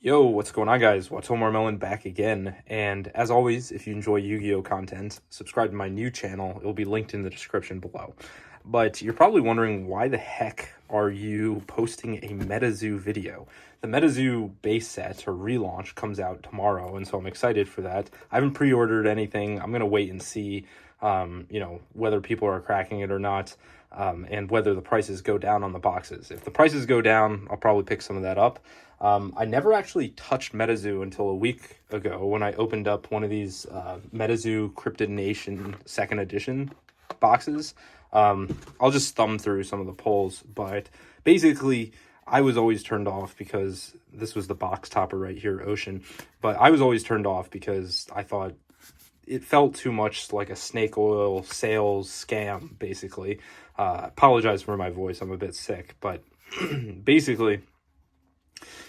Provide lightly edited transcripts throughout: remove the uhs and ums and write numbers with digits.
Yo, what's going on, guys? Watomar Melon back again. And as always, if you enjoy Yu-Gi-Oh content, subscribe to my new channel. It will be linked in the description below. But you're probably wondering, why the heck are you posting a MetaZoo video? The MetaZoo base set or relaunch comes out tomorrow, and so I'm excited for that. I haven't pre-ordered anything. I'm gonna wait and see, whether people are cracking it or not, and whether the prices go down on the boxes. If the prices go down, I'll probably pick some of that up. I never actually touched MetaZoo until a week ago when I opened up one of these MetaZoo Cryptid Nation 2nd edition boxes. I'll just thumb through some of the polls, but basically I was always turned off because this was the box topper right here, Ocean, but I was always turned off because I thought it felt too much like a snake oil sales scam, basically. Apologize for my voice, I'm a bit sick, but basically,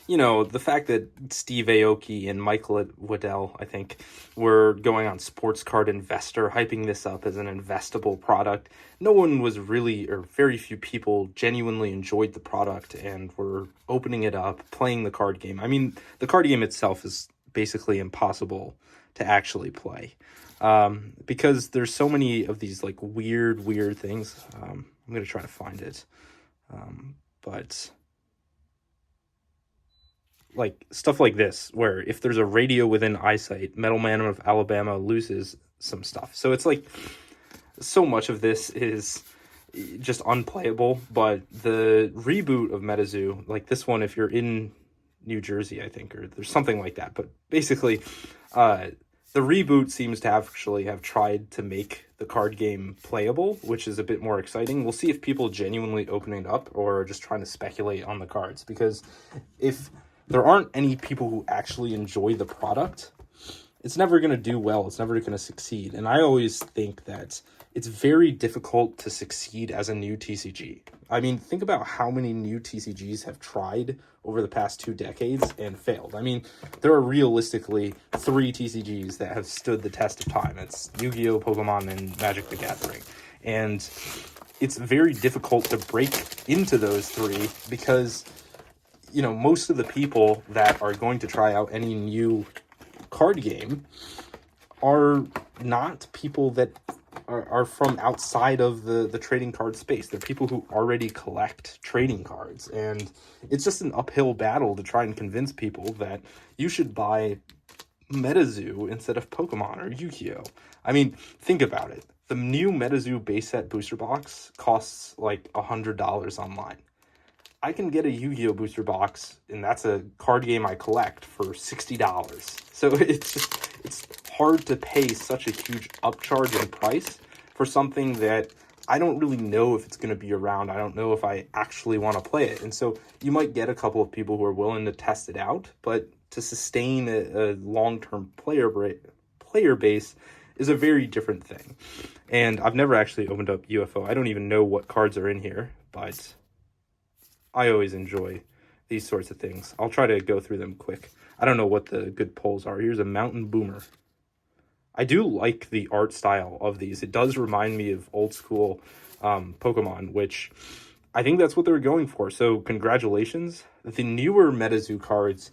the fact that Steve Aoki and Michael Waddell, I think, were going on Sports Card Investor, hyping this up as an investable product. No one was really, or very few people genuinely enjoyed the product and were opening it up, playing the card game. I mean, the card game itself is basically impossible to actually play, because there's so many of these like weird things. I'm going to try to find it. But like stuff like this, where if there's a radio within eyesight, Metal Man of Alabama loses some stuff. So it's like, so much of this is just unplayable. But the reboot of MetaZoo, like this one, if you're in New Jersey, I think, or there's something like that. But basically, the reboot seems to actually have tried to make the card game playable, which is a bit more exciting. We'll see if people genuinely open it up or are just trying to speculate on the cards, because if there aren't any people who actually enjoy the product, it's never going to do well. It's never going to succeed. And I always think that it's very difficult to succeed as a new TCG. I mean, think about how many new TCGs have tried over the past 2 decades and failed. I mean, there are realistically 3 TCGs that have stood the test of time. It's Yu-Gi-Oh, Pokemon, and Magic the Gathering. And it's very difficult to break into those 3 because most of the people that are going to try out any new card game are not people that are from outside of the trading card space. They're people who already collect trading cards, and it's just an uphill battle to try and convince people that you should buy MetaZoo instead of Pokemon or Yu-Gi-Oh. I mean, think about it. The new MetaZoo base set booster box costs like $100 online. I can get a Yu-Gi-Oh booster box, and that's a card game I collect, for $60. So it's hard to pay such a huge upcharge in price for something that I don't really know if it's going to be around. I don't know if I actually want to play it. And so you might get a couple of people who are willing to test it out, but to sustain a long-term player base is a very different thing. And I've never actually opened up UFO. I don't even know what cards are in here, but I always enjoy these sorts of things. I'll try to go through them quick. I don't know what the good polls are. Here's a Mountain Boomer. I do like the art style of these. It does remind me of old school Pokemon, which I think that's what they were going for. So congratulations. The newer MetaZoo cards,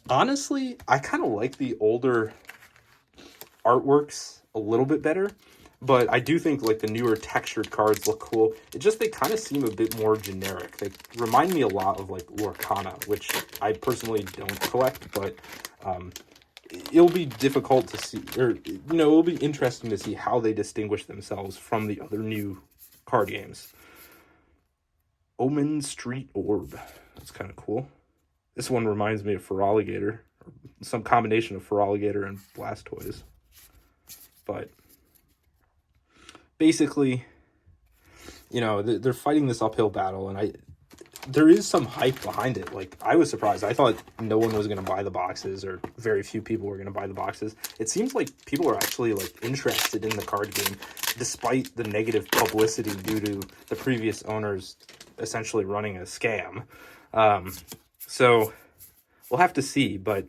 honestly, I kind of like the older artworks a little bit better. But I do think like the newer textured cards look cool. They kind of seem a bit more generic. They remind me a lot of like Lorcana, which I personally don't collect, but it'll be difficult to see, or it'll be interesting to see how they distinguish themselves from the other new card games. Omen Street Orb. That's kind of cool. This one reminds me of Feraligatr, or some combination of Feraligatr and Blastoise. But basically, they're fighting this uphill battle, and there is some hype behind it. Like, I was surprised. I thought no one was going to buy the boxes, or very few people were going to buy the boxes. It seems like people are actually like interested in the card game, despite the negative publicity due to the previous owners essentially running a scam. So we'll have to see, but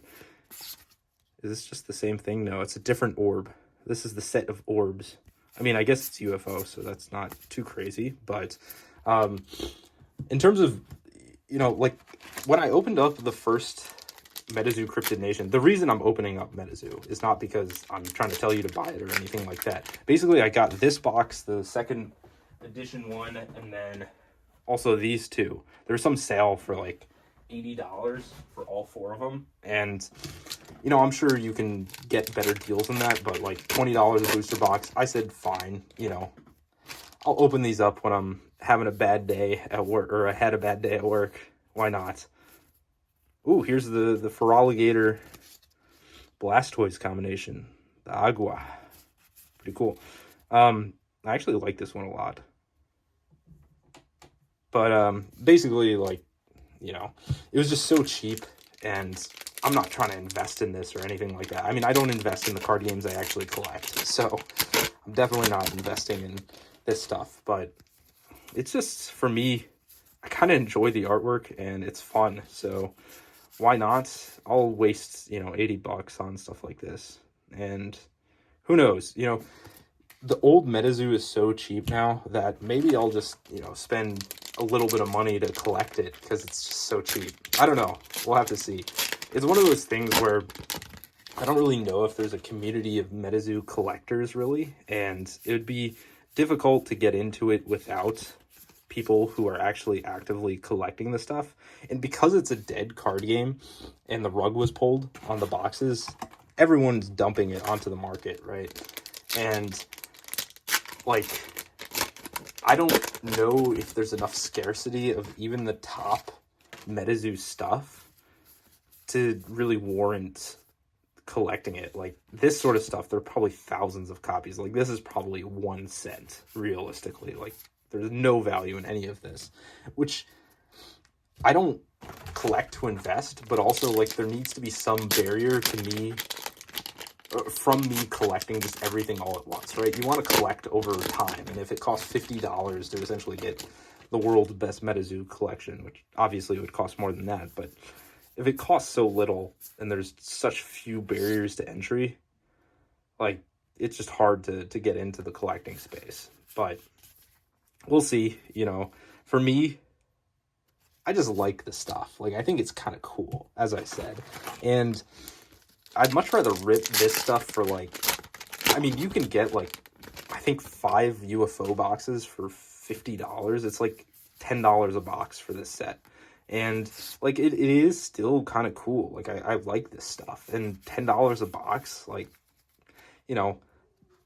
is this just the same thing? No, it's a different orb. This is the set of orbs. I mean, I guess it's UFO, so that's not too crazy. But in terms of, like, when I opened up the first MetaZoo Cryptid Nation. The reason I'm opening up MetaZoo is not because I'm trying to tell you to buy it or anything like that. Basically, I got this box, the second edition one, and then also these two. There's some sale for like $80 for all 4 of them. And, you know, I'm sure you can get better deals than that, but like $20 a booster box, I said fine, you know. I'll open these up when I'm having a bad day at work, or I had a bad day at work. Why not? Ooh, here's the Feraligatr Blastoise combination. The Agua. Pretty cool. I actually like this one a lot. But basically, like, you know, it was just so cheap, and I'm not trying to invest in this or anything like that. I mean, I don't invest in the card games I actually collect, so I'm definitely not investing in this stuff. But it's just, for me, I kind of enjoy the artwork, and it's fun, so why not? I'll waste, you know, $80 on stuff like this. And who knows, you know, the old MetaZoo is so cheap now that maybe I'll just, you know, spend a little bit of money to collect it because it's just so cheap. I don't know. We'll have to see. It's one of those things where I don't really know if there's a community of MetaZoo collectors, really, and it would be difficult to get into it without people who are actually actively collecting the stuff. And because it's a dead card game and the rug was pulled on the boxes, everyone's dumping it onto the market, right? And like, I don't know if there's enough scarcity of even the top MetaZoo stuff to really warrant collecting it. Like, this sort of stuff, there are probably thousands of copies. Like, this is probably 1 cent, realistically. Like, there's no value in any of this, which I don't collect to invest, but also, like, there needs to be some barrier to me, from me collecting just everything all at once, right? You want to collect over time, and if it costs $50 to essentially get the world's best MetaZoo collection, which obviously would cost more than that, but if it costs so little and there's such few barriers to entry, like, it's just hard to get into the collecting space. But we'll see. You know, for me, I just like the stuff. Like, I think it's kind of cool, as I said. And I'd much rather rip this stuff for, like, I mean, you can get, like, I think 5 UFO boxes for $50. It's like $10 a box for this set. And, like, it is still kind of cool. Like, I like this stuff. And $10 a box, like, you know,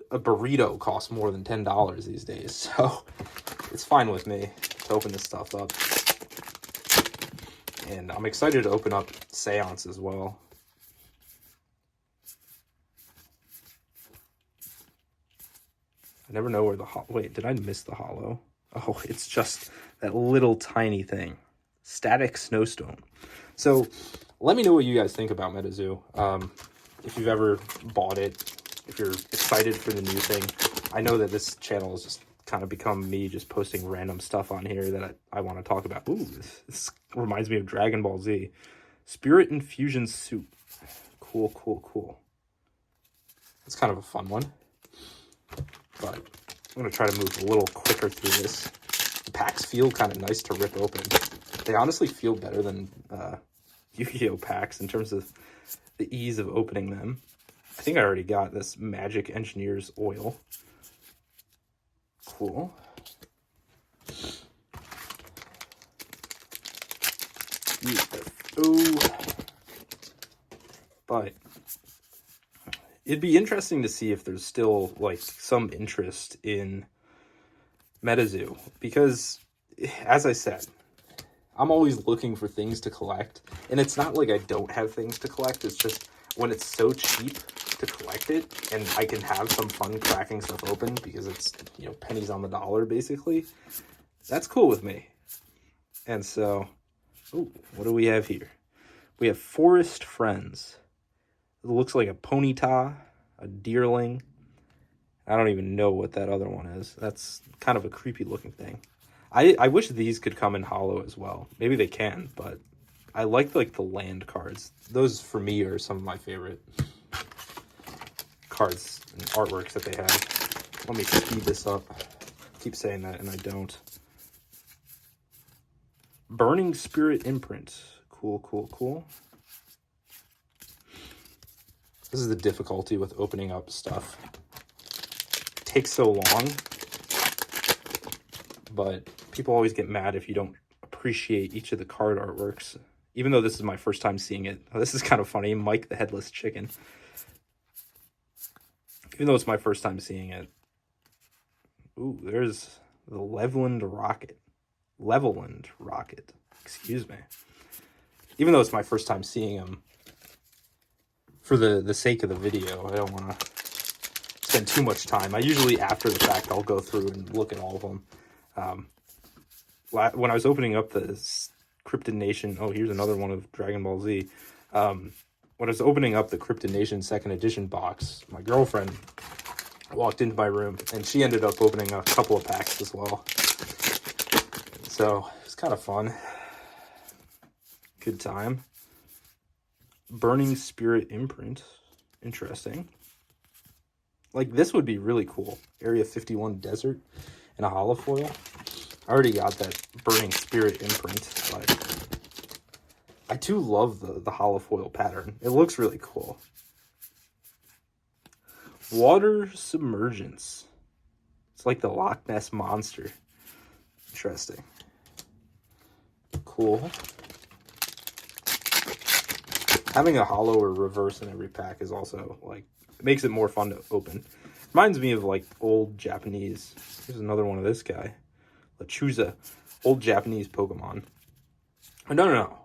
a burrito costs more than $10 these days. So it's fine with me to open this stuff up. And I'm excited to open up Seance as well. I never know where the wait, did I miss the hollow? Oh, it's just that little tiny thing. Static Snowstone. So let me know what you guys think about MetaZoo. If you've ever bought it, if you're excited for the new thing. I know that this channel has just kind of become me just posting random stuff on here that I want to talk about. Ooh, this reminds me of Dragon Ball Z. Spirit Infusion Soup. Cool, cool, cool. It's kind of a fun one. But I'm going to try to move a little quicker through this. The packs feel kind of nice to rip open. They honestly feel better than Yu-Gi-Oh! Packs in terms of the ease of opening them. I think I already got this Magic Engineer's Oil. Cool. Ooh. But it'd be interesting to see if there's still, like, some interest in MetaZoo, because, as I said, I'm always looking for things to collect, and it's not like I don't have things to collect, it's just when it's so cheap to collect it, and I can have some fun cracking stuff open, because it's, you know, pennies on the dollar, basically, that's cool with me. And so, ooh, what do we have here? We have Forest Friends. It looks like a Ponyta, a Deerling. I don't even know what that other one is. That's kind of a creepy looking thing. I wish these could come in holo as well. Maybe they can, but I like the land cards. Those, for me, are some of my favorite cards and artworks that they have. Let me speed this up. I keep saying that, and I don't. Burning Spirit Imprint. Cool, cool, cool. This is the difficulty with opening up stuff. It takes so long, but people always get mad if you don't appreciate each of the card artworks. Even though this is my first time seeing it. This is kind of funny. Mike the Headless Chicken. Even though it's my first time seeing it. Ooh, there's the Leveland Rocket. Excuse me. Even though it's my first time seeing him, for the sake of the video, I don't want to spend too much time. I usually, after the fact, I'll go through and look at all of them. When I was opening up the Cryptid Nation... Oh, here's another one of Dragon Ball Z. When I was opening up the Cryptid Nation 2nd edition box, my girlfriend walked into my room, and she ended up opening a couple of packs as well. So, it's kind of fun. Good time. Burning Spirit imprint. Interesting. Like, this would be really cool. Area 51 Desert and a holofoil. I already got that Burning Spirit imprint, but I do love the holofoil pattern. It looks really cool. Water Submergence. It's like the Loch Ness Monster. Interesting. Cool. Having a holo or reverse in every pack is also, like, it makes it more fun to open. Reminds me of, like, old Japanese. Here's another one of this guy. Lachuza. Old Japanese Pokemon. No.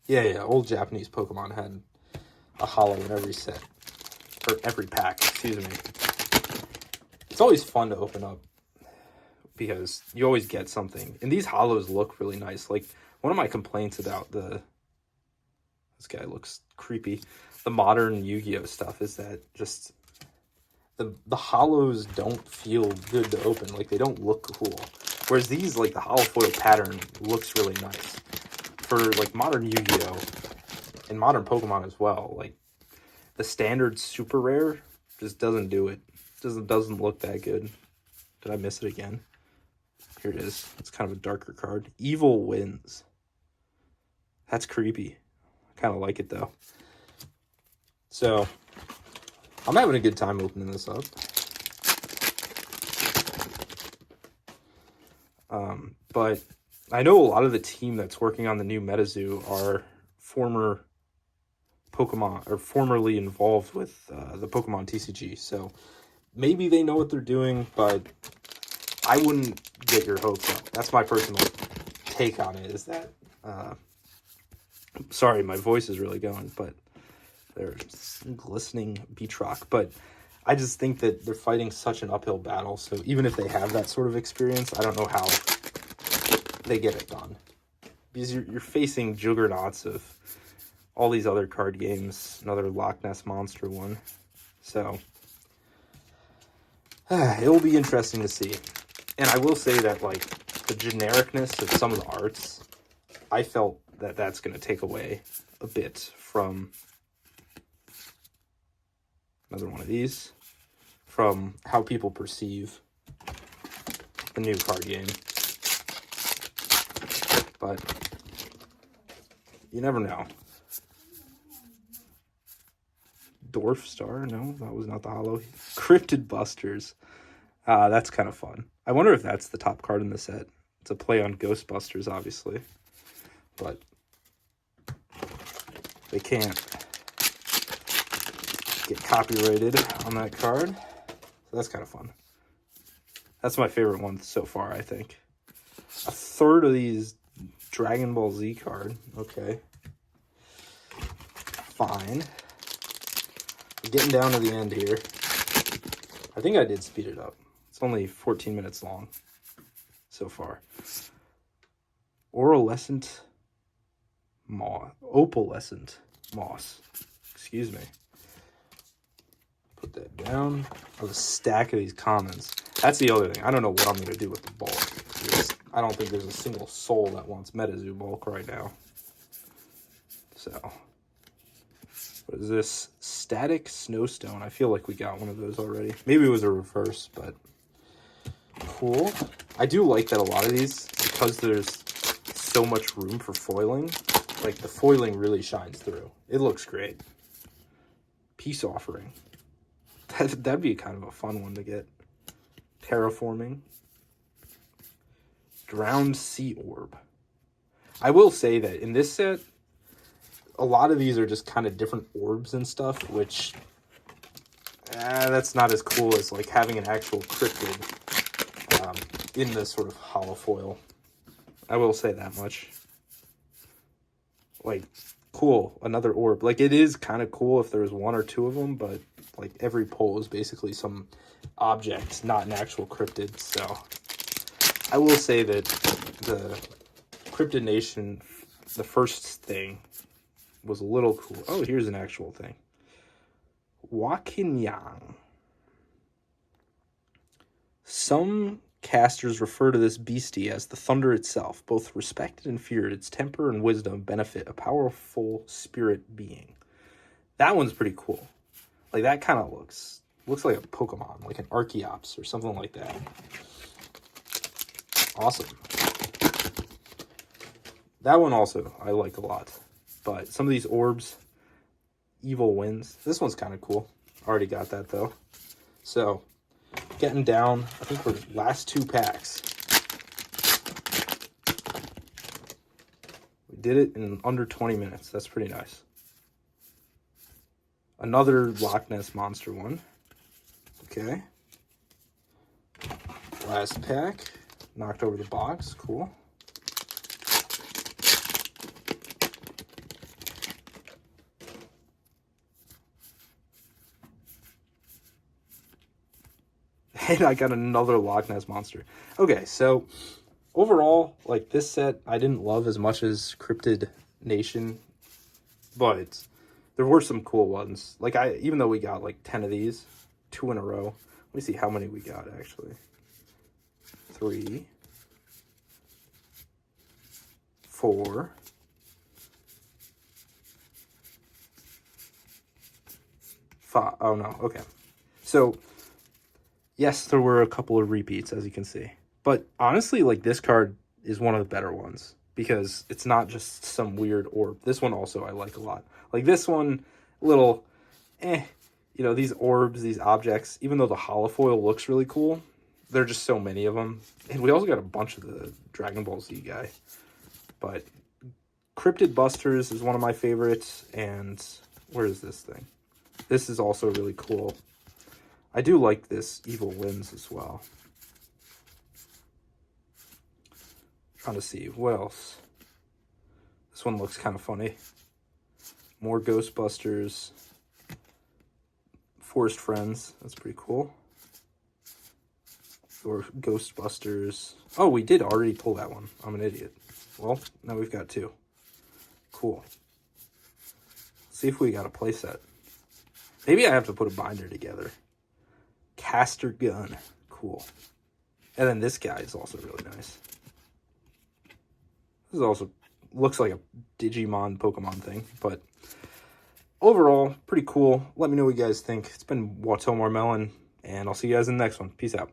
Yeah. Old Japanese Pokemon had a holo in every set. Or every pack, excuse me. It's always fun to open up because you always get something. And these holos look really nice. Like, one of my complaints about this guy looks creepy, the modern Yu-Gi-Oh stuff, is that just the holos don't feel good to open. Like, they don't look cool. Whereas these, like, the holofoil pattern looks really nice. For, like, modern Yu-Gi-Oh! And modern Pokemon as well, like, the standard super rare just doesn't do it. Doesn't look that good. Did I miss it again? Here it is. It's kind of a darker card. Evil Wins. That's creepy. I kind of like it, though. So, I'm having a good time opening this up. But I know a lot of the team that's working on the new MetaZoo are former Pokemon, or formerly involved with the Pokemon TCG. So, maybe they know what they're doing, but I wouldn't get your hopes up. That's my personal take on it, is that... sorry, my voice is really going, but there's glistening beach rock. But I just think that they're fighting such an uphill battle. So even if they have that sort of experience, I don't know how they get it done. Because you're facing juggernauts of all these other card games. Another Loch Ness Monster one. So it will be interesting to see. And I will say that, like, the genericness of some of the arts, I felt that that's going to take away a bit from another one of these, from how people perceive the new card game. But you never know. Dwarf Star? No, that was not the holo. Cryptid Busters. That's kind of fun. I wonder if that's the top card in the set. It's a play on Ghostbusters, obviously. But they can't get copyrighted on that card. So that's kind of fun. That's my favorite one so far, I think. A third of these Dragon Ball Z card. Okay. Fine. We're getting down to the end here. I think I did speed it up. It's only 14 minutes long so far. Opalescent moss. Excuse me. Put that down. I have a stack of these commons. That's the other thing. I don't know what I'm going to do with the bulk. I don't think there's a single soul that wants MetaZoo bulk right now. So, what is this? Static Snowstone. I feel like we got one of those already. Maybe it was a reverse, but cool. I do like that a lot of these, because there's so much room for foiling, like, the foiling really shines through. It looks great. Peace Offering. That'd be kind of a fun one to get. Terraforming. Drowned Sea Orb. I will say that in this set, a lot of these are just kind of different orbs and stuff, which that's not as cool as like having an actual cryptid in this sort of hollow foil. I will say that much. Like, cool, another orb. Like, it is kind of cool if there's one or two of them, but like every pull is basically some object, not an actual cryptid. So I will say that the Cryptid Nation, the first thing, was a little cool. Oh, here's an actual thing. Wakinyang. Some casters refer to this beastie as the thunder itself. Both respected and feared, its temper and wisdom benefit a powerful spirit being. That one's pretty cool. Like, that kind of looks like a Pokemon, like an Archeops or something like that. Awesome. That one also I like a lot. But some of these orbs, Evil Winds. This one's kind of cool. Already got that, though. So, getting down, I think we're last 2 packs. We did it in under 20 minutes. That's pretty nice. Another Loch Ness Monster one. Okay. Last pack. Knocked over the box. Cool. And I got another Loch Ness Monster. Okay, so overall, like, this set I didn't love as much as Cryptid Nation, but there were some cool ones. Like, even though we got like 10 of these, 2 in a row. Let me see how many we got actually. 3, 4, 5. Oh no, okay. So yes, there were a couple of repeats, as you can see. But honestly, like, this card is one of the better ones because it's not just some weird orb. This one also I like a lot. Like, this one, little, you know, these orbs, these objects, even though the holofoil looks really cool, there are just so many of them. And we also got a bunch of the Dragon Ball Z guy. But Cryptid Busters is one of my favorites. And where is this thing? This is also really cool. I do like this Evil Winds as well. Trying to see what else. This one looks kind of funny. More Ghostbusters. Forest Friends. That's pretty cool. Or Ghostbusters. Oh, we did already pull that one. I'm an idiot. Well, now we've got 2. Cool. Let's see if we got a playset. Maybe I have to put a binder together. Caster Gun. Cool. And then this guy is also really nice. This is also looks like a Digimon Pokemon thing, but overall, pretty cool. Let me know what you guys think. It's been Watomo Melon, and I'll see you guys in the next one. Peace out.